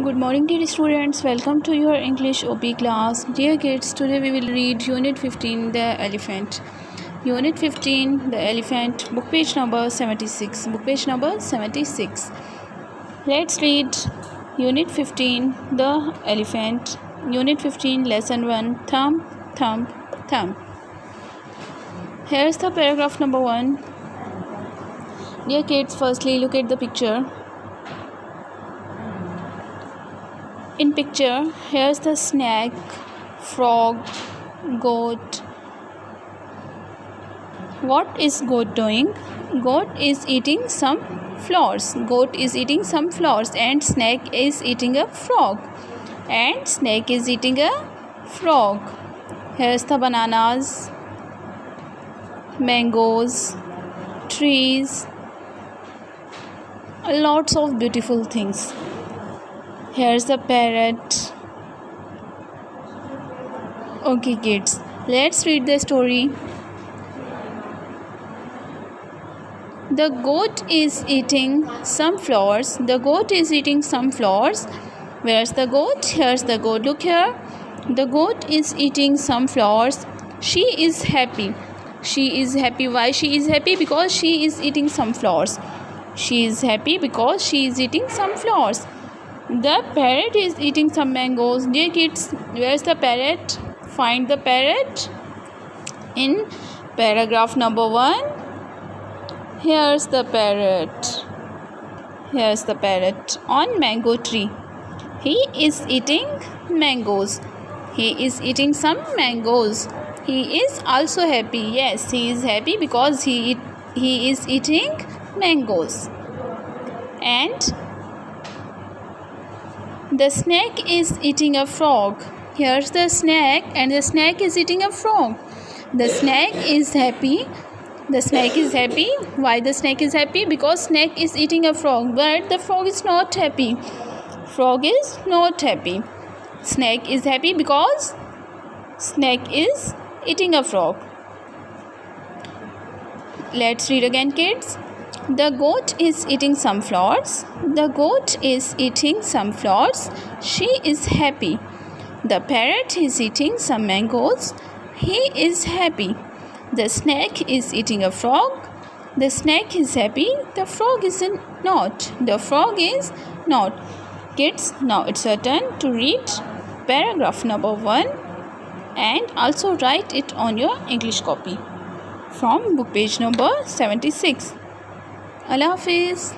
Good morning, dear students. Welcome to your English OP class. Dear kids, today we will read Unit 15, The Elephant. Unit 15, The Elephant, book page number 76. Book page number 76. Let's read Unit 15, The Elephant. Unit 15, Lesson 1, Thump, Thump, Thump. Here's the paragraph number 1. Dear kids, firstly look at the picture. In picture, here's the snake, frog, goat. What is goat doing? Goat is eating some flowers. Goat is eating some flowers and snake is eating a frog. And snake is eating a frog. Here's the bananas, mangoes, trees, lots of beautiful things. Here's the parrot. Okay, kids, let's read the story. The goat is eating some flowers. The goat is eating some flowers. Where's the goat? Here's the goat. Look here. The goat is eating some flowers. She is happy. She is happy. Why she is happy? Because she is eating some flowers. She is happy because she is eating some flowers. The parrot is eating some mangoes. Dear kids, where's the parrot? Find the parrot in paragraph number 1. Here's the parrot. Here's the parrot on mango tree. He is eating mangoes. He is eating some mangoes. He is also happy. Yes, he is happy because he is eating mangoes. And the snake is eating a frog. Here's the snake and the snake is eating a frog. The snake is happy. The snake is happy. Why the snake is happy? Because snake is eating a frog. But the frog is not happy. Frog is not happy. Snake is happy because snake is eating a frog. Let's read again, kids. The goat is eating some flowers. The goat is eating some flowers. She is happy. The parrot is eating some mangoes. He is happy. The snake is eating a frog. The snake is happy. The frog is not. The frog is not. Kids, now it's your turn to read paragraph number 1 and also write it on your English copy from book page number 76. Allah Hafiz.